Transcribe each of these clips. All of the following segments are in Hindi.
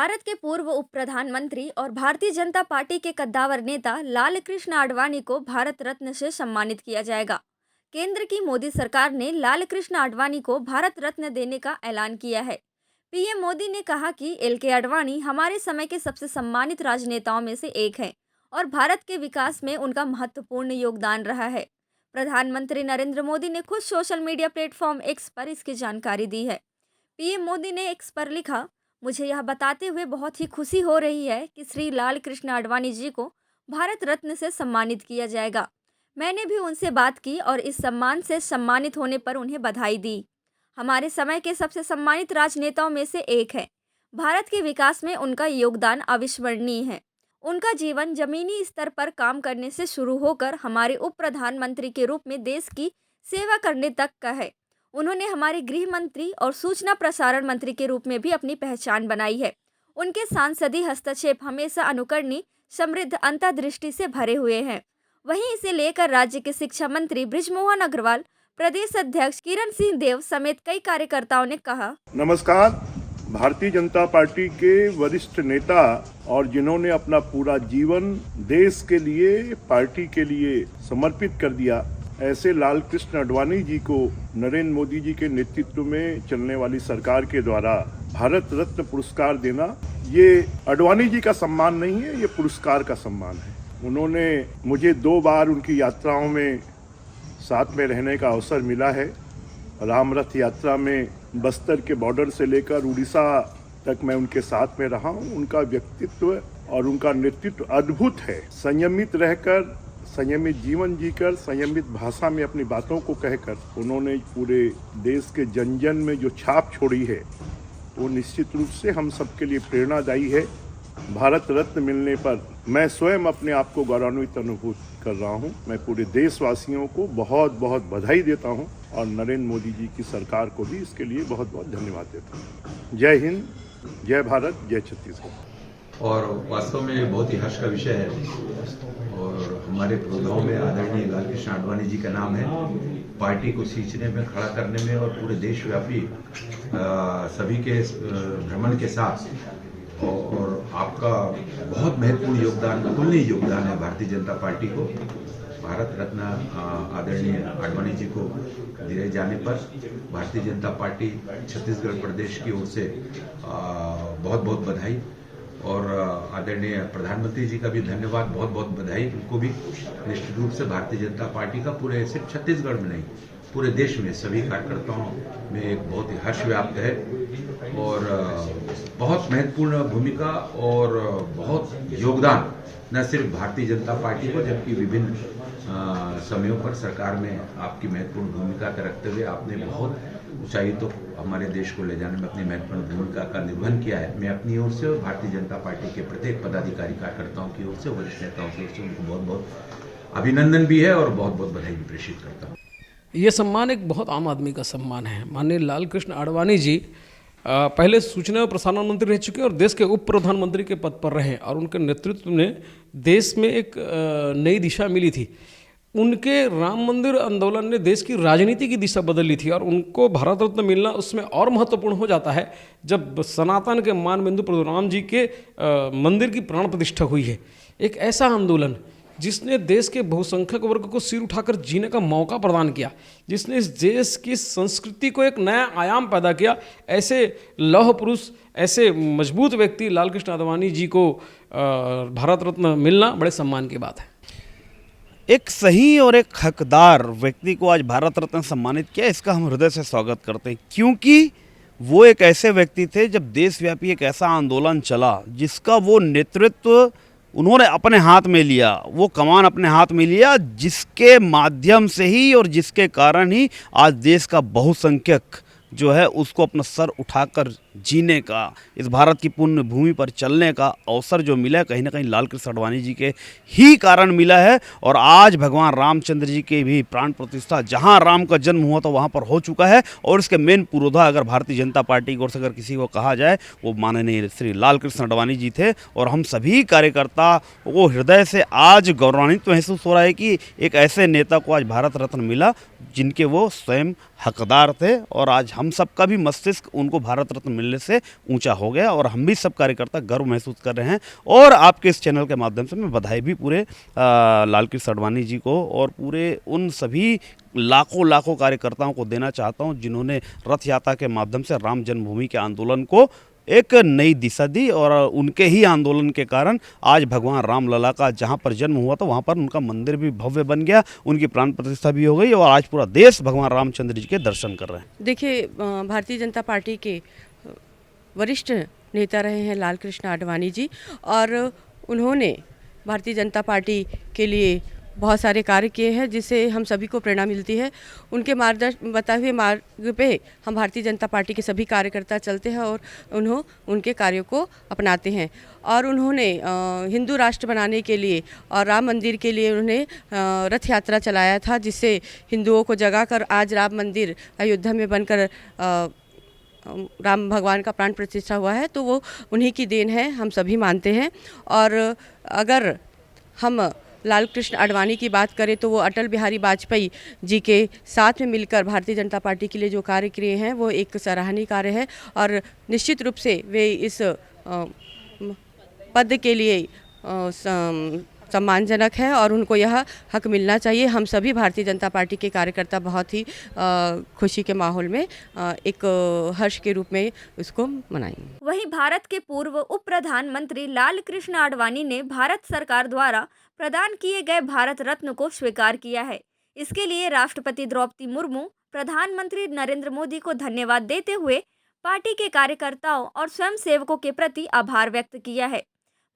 भारत के पूर्व उप प्रधानमंत्री और भारतीय जनता पार्टी के कद्दावर नेता लाल कृष्ण आडवाणी को भारत रत्न से सम्मानित किया जाएगा। केंद्र की मोदी सरकार ने लाल कृष्ण आडवाणी को भारत रत्न देने का ऐलान किया है। पीएम मोदी ने कहा कि एल.के. आडवाणी हमारे समय के सबसे सम्मानित राजनेताओं में से एक हैं और भारत के विकास में उनका महत्वपूर्ण योगदान रहा है। प्रधानमंत्री नरेंद्र मोदी ने खुद सोशल मीडिया प्लेटफॉर्म एक्स पर इसकी जानकारी दी है। पीएम मोदी ने एक्स पर लिखा, मुझे यह बताते हुए बहुत ही खुशी हो रही है कि श्री लाल कृष्ण आडवाणी जी को भारत रत्न से सम्मानित किया जाएगा। मैंने भी उनसे बात की और इस सम्मान से सम्मानित होने पर उन्हें बधाई दी। हमारे समय के सबसे सम्मानित राजनेताओं में से एक है। भारत के विकास में उनका योगदान अविस्मरणीय है। उनका जीवन जमीनी स्तर पर काम करने से शुरू होकर हमारे उप प्रधानमंत्री के रूप में देश की सेवा करने तक का है। उन्होंने हमारे गृह मंत्री और सूचना प्रसारण मंत्री के रूप में भी अपनी पहचान बनाई है। उनके सांसदीय हस्तक्षेप हमेशा अनुकरणीय, समृद्ध, अंतर्दृष्टि से भरे हुए हैं। वहीं इसे लेकर राज्य के शिक्षा मंत्री बृजमोहन अग्रवाल, प्रदेश अध्यक्ष किरण सिंह देव समेत कई कार्यकर्ताओं ने कहा, नमस्कार। भारतीय जनता पार्टी के वरिष्ठ नेता और जिन्होंने अपना पूरा जीवन देश के लिए, पार्टी के लिए समर्पित कर दिया, ऐसे लाल कृष्ण आडवाणी जी को नरेंद्र मोदी जी के नेतृत्व में चलने वाली सरकार के द्वारा भारत रत्न पुरस्कार देना, ये आडवाणी जी का सम्मान नहीं है, ये पुरस्कार का सम्मान है। उन्होंने मुझे 2 बार उनकी यात्राओं में साथ में रहने का अवसर मिला है। रामरथ यात्रा में बस्तर के बॉर्डर से लेकर उड़ीसा तक मैं उनके साथ में रहा हूँ। उनका व्यक्तित्व और उनका नेतृत्व अद्भुत है। संयमित रहकर, संयमित जीवन जीकर, संयमित भाषा में अपनी बातों को कहकर उन्होंने पूरे देश के जन जन में जो छाप छोड़ी है, वो निश्चित रूप से हम सबके लिए प्रेरणादायी है। भारत रत्न मिलने पर मैं स्वयं अपने आप को गौरवान्वित अनुभूत कर रहा हूँ। मैं पूरे देशवासियों को बहुत बहुत बधाई देता हूँ और नरेंद्र मोदी जी की सरकार को भी इसके लिए बहुत बहुत धन्यवाद देता हूँ। जय हिंद, जय भारत, जय छत्तीसगढ़। और वास्तव में बहुत ही हर्ष का विषय है और हमारे प्रोग्राम में आदरणीय लाल कृष्ण आडवाणी जी का नाम है। पार्टी को सींचने में, खड़ा करने में और पूरे देशव्यापी सभी के भ्रमण के साथ और आपका बहुत महत्वपूर्ण योगदान, अतुलनीय योगदान है भारतीय जनता पार्टी को भारत रत्न आदरणीय आडवाणी जी को दिए जाने पर भारतीय जनता पार्टी छत्तीसगढ़ प्रदेश की ओर से बहुत बहुत बधाई और आदरणीय प्रधानमंत्री जी का भी धन्यवाद, बहुत बहुत बधाई उनको भी। निश्चित रूप से भारतीय जनता पार्टी का पूरे सिर्फ छत्तीसगढ़ में नहीं, पूरे देश में सभी कार्यकर्ताओं में एक बहुत ही हर्ष व्याप्त है और बहुत महत्वपूर्ण भूमिका और बहुत योगदान न सिर्फ भारतीय जनता पार्टी को, जबकि विभिन्न समयों पर सरकार में आपकी महत्वपूर्ण भूमिका का रखते हुए आपने बहुत ऊंचाई तो हमारे देश को ले जाने में अपनी महत्वपूर्ण भूमिका का निर्वहन किया है। मैं अपनी ओर से और भारतीय जनता पार्टी के प्रत्येक पदाधिकारी कार्यकर्ताओं की ओर से, वरिष्ठ नेताओं की ओर से उनको बहुत बहुत अभिनंदन भी है और बहुत बहुत बधाई भी प्रेषित करता हूँ। ये सम्मान एक बहुत आम आदमी का सम्मान है। माननीय लाल कृष्ण आडवाणी जी पहले सूचना और प्रसारण मंत्री रह चुके और देश के उप प्रधानमंत्री के पद पर रहे और उनके नेतृत्व में देश में एक नई दिशा मिली थी। उनके राम मंदिर आंदोलन ने देश की राजनीति की दिशा बदल ली थी और उनको भारत रत्न मिलना उसमें और महत्वपूर्ण हो जाता है जब सनातन के मानबिंदु परशुराम जी के मंदिर की प्राण प्रतिष्ठा हुई है। एक ऐसा आंदोलन जिसने देश के बहुसंख्यक वर्ग को सिर उठाकर जीने का मौका प्रदान किया, जिसने इस देश की संस्कृति को एक नया आयाम पैदा किया। ऐसे लौह पुरुष, ऐसे मजबूत व्यक्ति लाल कृष्ण आडवाणी जी को भारत रत्न मिलना बड़े सम्मान की बात है। एक सही और एक हकदार व्यक्ति को आज भारत रत्न सम्मानित किया, इसका हम हृदय से स्वागत करते हैं, क्योंकि वो एक ऐसे व्यक्ति थे जब देशव्यापी एक ऐसा आंदोलन चला जिसका वो नेतृत्व उन्होंने अपने हाथ में लिया, वो कमान अपने हाथ में लिया, जिसके माध्यम से ही और जिसके कारण ही आज देश का बहुसंख्यक जो है उसको अपना सर उठाकर जीने का, इस भारत की पुण्य भूमि पर चलने का अवसर जो मिला है, कहीं ना कहीं लाल कृष्ण आडवाणी जी के ही कारण मिला है। और आज भगवान रामचंद्र जी के भी प्राण प्रतिष्ठा, जहां राम का जन्म हुआ था वहां पर हो चुका है और इसके मेन पुरोधा अगर भारतीय जनता पार्टी की ओर से अगर किसी को कहा जाए, वो माननीय श्री लाल कृष्ण आडवाणी जी थे। और हम सभी कार्यकर्ता को हृदय से आज गौरवान्वित महसूस हो रहा है कि एक ऐसे नेता को आज भारत रत्न मिला जिनके वो स्वयं हकदार थे और आज हम सबका भी मस्तिष्क उनको भारत रत्न मिलने से ऊंचा हो गया और हम भी सब कार्यकर्ता गर्व महसूस कर रहे हैं। और आपके इस चैनल के माध्यम से मैं बधाई भी पूरे लालकृष्ण आडवाणी जी को और पूरे उन सभी लाखों कार्यकर्ताओं को देना चाहता हूं जिन्होंने रथ यात्रा के माध्यम से राम जन्मभूमि के आंदोलन को एक नई दिशा दी और उनके ही आंदोलन के कारण आज भगवान रामलला का जहां पर जन्म हुआ था वहां पर उनका मंदिर भी भव्य बन गया, उनकी प्राण प्रतिष्ठा भी हो गई और आज पूरा देश भगवान रामचंद्र जी के दर्शन कर रहे हैं। देखिए, भारतीय जनता पार्टी के वरिष्ठ नेता रहे हैं लालकृष्ण आडवाणी जी और उन्होंने भारतीय जनता पार्टी के लिए बहुत सारे कार्य किए हैं जिससे हम सभी को प्रेरणा मिलती है। उनके मार्गदर्शन बताए हुए मार्ग पे हम भारतीय जनता पार्टी के सभी कार्यकर्ता चलते हैं और उनके कार्यों को अपनाते हैं। और उन्होंने हिंदू राष्ट्र बनाने के लिए और राम मंदिर के लिए उन्होंने रथ यात्रा चलाया था जिससे हिंदुओं को जगाकर आज राम मंदिर अयोध्या में बनकर राम भगवान का प्राण प्रतिष्ठा हुआ है, तो वो उन्हीं की देन है, हम सभी मानते हैं। और अगर हम लालकृष्ण आडवाणी की बात करें तो वो अटल बिहारी वाजपेयी जी के साथ में मिलकर भारतीय जनता पार्टी के लिए जो कार्य किए हैं वो एक सराहनीय कार्य है और निश्चित रूप से वे इस पद के लिए सम्मानजनक है और उनको यह हक मिलना चाहिए। हम सभी भारतीय जनता पार्टी के कार्यकर्ता बहुत ही खुशी के माहौल में एक हर्ष के रूप में उसको मनाएंगे। वहीं भारत के पूर्व उप प्रधानमंत्री लालकृष्ण आडवाणी ने भारत सरकार द्वारा प्रदान किए गए भारत रत्न को स्वीकार किया है। इसके लिए राष्ट्रपति द्रौपदी मुर्मू, प्रधानमंत्री नरेंद्र मोदी को धन्यवाद देते हुए पार्टी के कार्यकर्ताओं और स्वयंसेवकों के प्रति आभार व्यक्त किया है।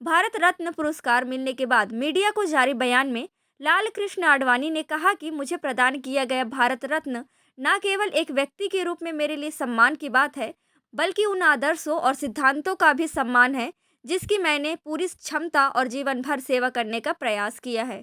भारत रत्न पुरस्कार मिलने के बाद मीडिया को जारी बयान में लालकृष्ण आडवाणी ने कहा कि मुझे प्रदान किया गया भारत रत्न न केवल एक व्यक्ति के रूप में मेरे लिए सम्मान की बात है, बल्कि उन आदर्शों और सिद्धांतों का भी सम्मान है जिसकी मैंने पूरी क्षमता और जीवन भर सेवा करने का प्रयास किया है।